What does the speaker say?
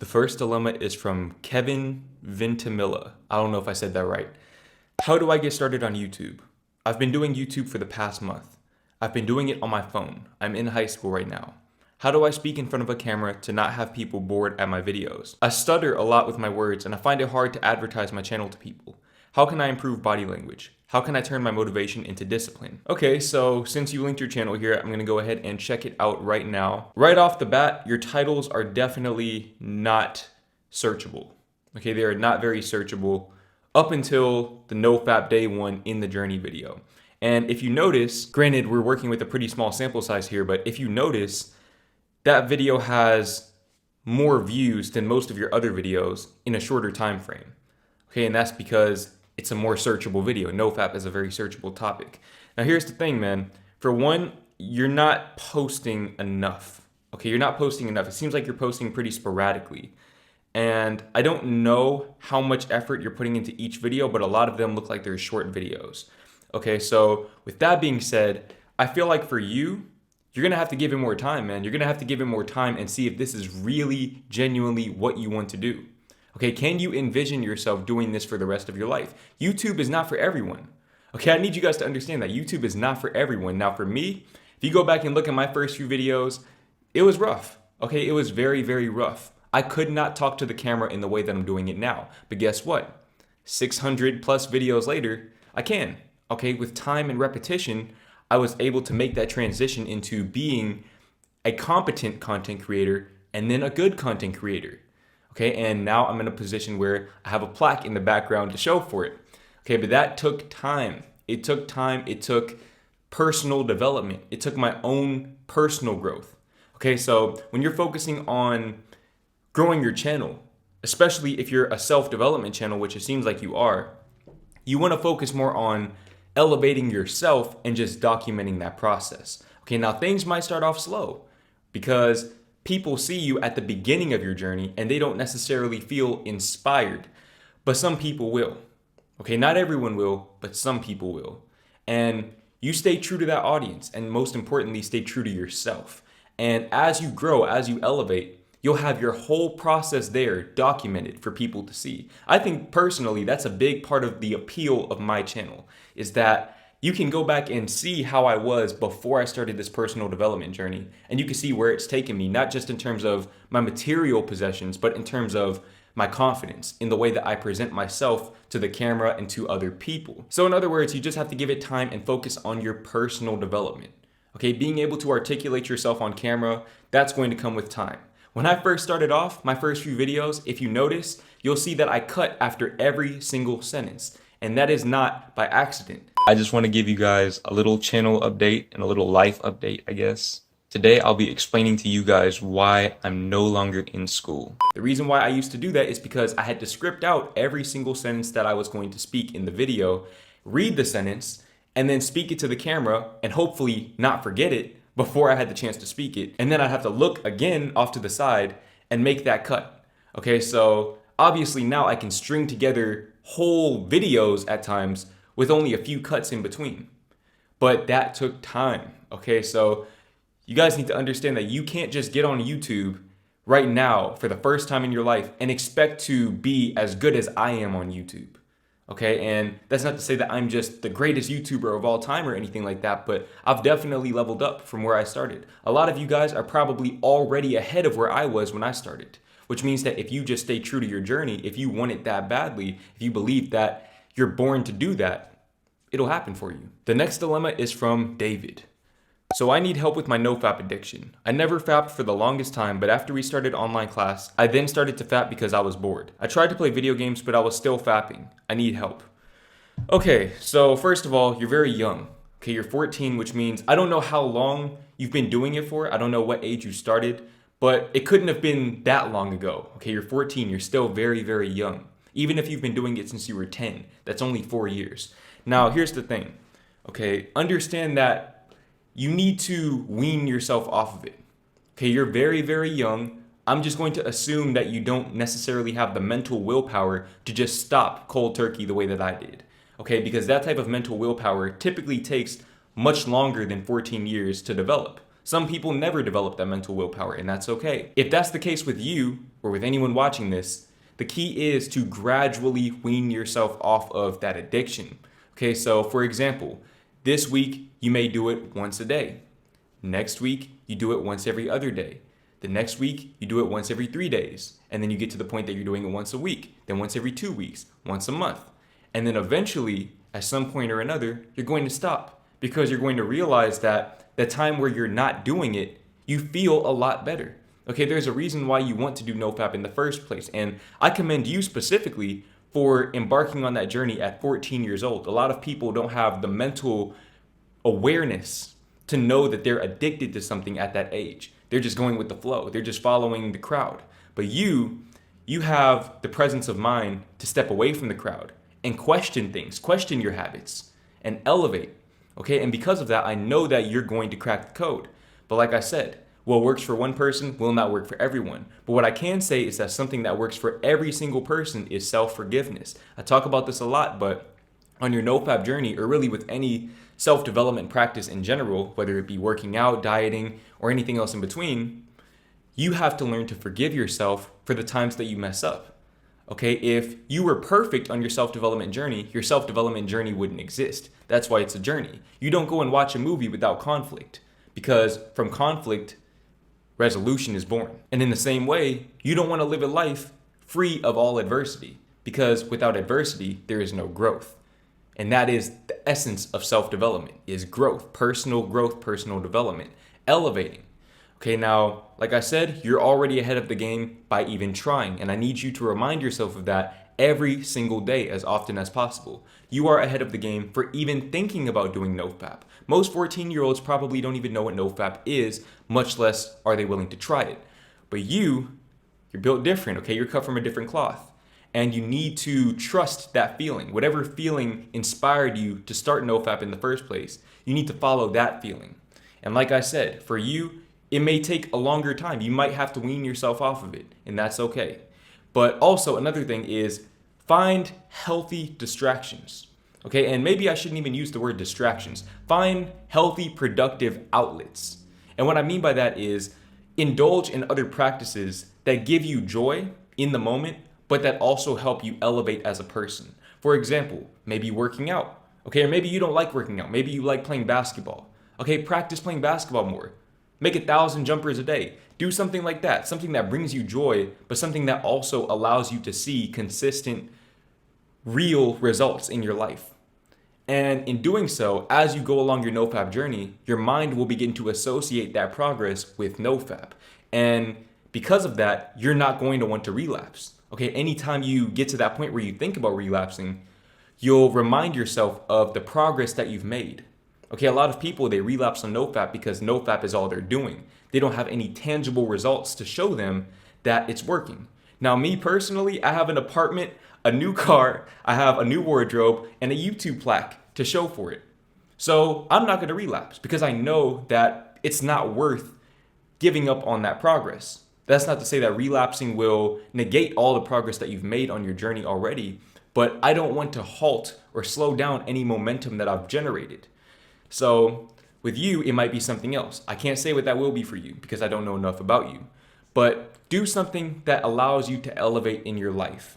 The first dilemma is from Kevin Ventimilla. I don't know if I said that right. How do I get started on YouTube? I've been doing YouTube for the past month. I've been doing it on my phone. I'm in high school right now. How do I speak in front of a camera to not have people bored at my videos? I stutter a lot with my words and I find it hard to advertise my channel to people. How can I improve body language? How can I turn my motivation into discipline? Okay, so since you linked your channel here, I'm gonna go ahead and check it out right now. Right off the bat, your titles are definitely not searchable. Okay, they are not very searchable up until the NoFap day one in the journey video. And if you notice, granted, we're working with a pretty small sample size here, but if you notice, that video has more views than most of your other videos in a shorter time frame. Okay, and that's because it's a more searchable video. NoFap is a very searchable topic. Now here's the thing, man. For one, you're not posting enough. Okay, you're not posting enough. It seems like you're posting pretty sporadically. And I don't know how much effort you're putting into each video, but a lot of them look like they're short videos. Okay, so with that being said, I feel like for you, you're gonna have to give it more time, man. You're gonna have to give it more time and see if this is really genuinely what you want to do. Okay, can you envision yourself doing this for the rest of your life? YouTube is not for everyone. Okay, I need you guys to understand that YouTube is not for everyone. Now for me, if you go back and look at my first few videos, it was rough. Okay, it was very, very rough. I could not talk to the camera in the way that I'm doing it now. But guess what? 600 plus videos later, I can. Okay, with time and repetition, I was able to make that transition into being a competent content creator and then a good content creator. Okay, and now I'm in a position where I have a plaque in the background to show for it. Okay, but that took time. It took time. It took personal development. It took my own personal growth. Okay, so when you're focusing on growing your channel, especially if you're a self-development channel, which it seems like you are, you want to focus more on elevating yourself and just documenting that process. Okay, now things might start off slow because people see you at the beginning of your journey and they don't necessarily feel inspired, but some people will. Okay, not everyone will, but some people will. And you stay true to that audience, and most importantly, stay true to yourself. And as you grow, as you elevate, you'll have your whole process there documented for people to see. I think personally, that's a big part of the appeal of my channel, is that you can go back and see how I was before I started this personal development journey. And you can see where it's taken me, not just in terms of my material possessions, but in terms of my confidence in the way that I present myself to the camera and to other people. So in other words, you just have to give it time and focus on your personal development. Okay, being able to articulate yourself on camera, that's going to come with time. When I first started off, my first few videos, if you notice, you'll see that I cut after every single sentence. And that is not by accident. I just want to give you guys a little channel update and a little life update, I guess. Today, I'll be explaining to you guys why I'm no longer in school. The reason why I used to do that is because I had to script out every single sentence that I was going to speak in the video, read the sentence, and then speak it to the camera and hopefully not forget it before I had the chance to speak it. And then I'd have to look again off to the side and make that cut. Okay, so obviously now I can string together whole videos at times with only a few cuts in between. But that took time. Okay, so you guys need to understand that you can't just get on YouTube right now for the first time in your life and expect to be as good as I am on YouTube. Okay, and that's not to say that I'm just the greatest YouTuber of all time or anything like that, but I've definitely leveled up from where I started. A lot of you guys are probably already ahead of where I was when I started, which means that if you just stay true to your journey, if you want it that badly, if you believe that you're born to do that, it'll happen for you. The next dilemma is from David. So I need help with my NoFap addiction. I never fapped for the longest time, but after we started online class, I then started to fap because I was bored. I tried to play video games, but I was still fapping. I need help. Okay, so first of all, you're very young. Okay, you're 14, which means I don't know how long you've been doing it for. I don't know what age you started, but it couldn't have been that long ago. Okay, you're 14, you're still very, very young. Even if you've been doing it since you were 10, that's only 4 years. Now, here's the thing. Okay, understand that you need to wean yourself off of it. Okay, you're very, very young. I'm just going to assume that you don't necessarily have the mental willpower to just stop cold turkey the way that I did. Okay, because that type of mental willpower typically takes much longer than 14 years to develop. Some people never develop that mental willpower, and that's okay. If that's the case with you or with anyone watching this, the key is to gradually wean yourself off of that addiction. Okay, so for example, this week you may do it once a day. Next week, you do it once every other day. The next week, you do it once every 3 days. And then you get to the point that you're doing it once a week, then once every 2 weeks, once a month. And then eventually, at some point or another, you're going to stop because you're going to realize that the time where you're not doing it, you feel a lot better. Okay, there's a reason why you want to do NoFap in the first place. And I commend you specifically for embarking on that journey at 14 years old. A lot of people don't have the mental awareness to know that they're addicted to something at that age. They're just going with the flow. They're just following the crowd. But you have the presence of mind to step away from the crowd and question things, question your habits, and elevate. Okay, and because of that, I know that you're going to crack the code. But like I said, what works for one person will not work for everyone. But what I can say is that something that works for every single person is self-forgiveness. I talk about this a lot, but on your NoFap journey, or really with any self-development practice in general, whether it be working out, dieting, or anything else in between, you have to learn to forgive yourself for the times that you mess up. Okay, if you were perfect on your self-development journey wouldn't exist. That's why it's a journey. You don't go and watch a movie without conflict, because from conflict, resolution is born. And in the same way, you don't want to live a life free of all adversity, because without adversity, there is no growth. And that is the essence of self-development, is growth, personal development, elevating. Okay, now, like I said, you're already ahead of the game by even trying. And I need you to remind yourself of that every single day as often as possible. You are ahead of the game for even thinking about doing NoFap. Most 14-year-olds probably don't even know what NoFap is, much less are they willing to try it. But you're built different, okay? You're cut from a different cloth. And you need to trust that feeling. Whatever feeling inspired you to start NoFap in the first place, you need to follow that feeling. And like I said, for you, it may take a longer time. You might have to wean yourself off of it, and that's okay. But also another thing is find healthy distractions. Okay, and maybe I shouldn't even use the word distractions. Find healthy, productive outlets. And what I mean by that is indulge in other practices that give you joy in the moment, but that also help you elevate as a person. For example, maybe working out, okay? Or maybe you don't like working out. Maybe you like playing basketball. Okay, practice playing basketball more. Make 1,000 jumpers a day. Do something like that, something that brings you joy, but something that also allows you to see consistent, real results in your life. And in doing so, as you go along your NoFap journey, your mind will begin to associate that progress with NoFap. And because of that, you're not going to want to relapse. Okay, anytime you get to that point where you think about relapsing, you'll remind yourself of the progress that you've made. Okay, a lot of people, they relapse on NoFap because NoFap is all they're doing. They don't have any tangible results to show them that it's working. Now, me personally, I have an apartment, a new car, I have a new wardrobe, and a YouTube plaque to show for it. So I'm not going to relapse because I know that it's not worth giving up on that progress. That's not to say that relapsing will negate all the progress that you've made on your journey already, but I don't want to halt or slow down any momentum that I've generated. So with you, it might be something else. I can't say what that will be for you because I don't know enough about you, but do something that allows you to elevate in your life.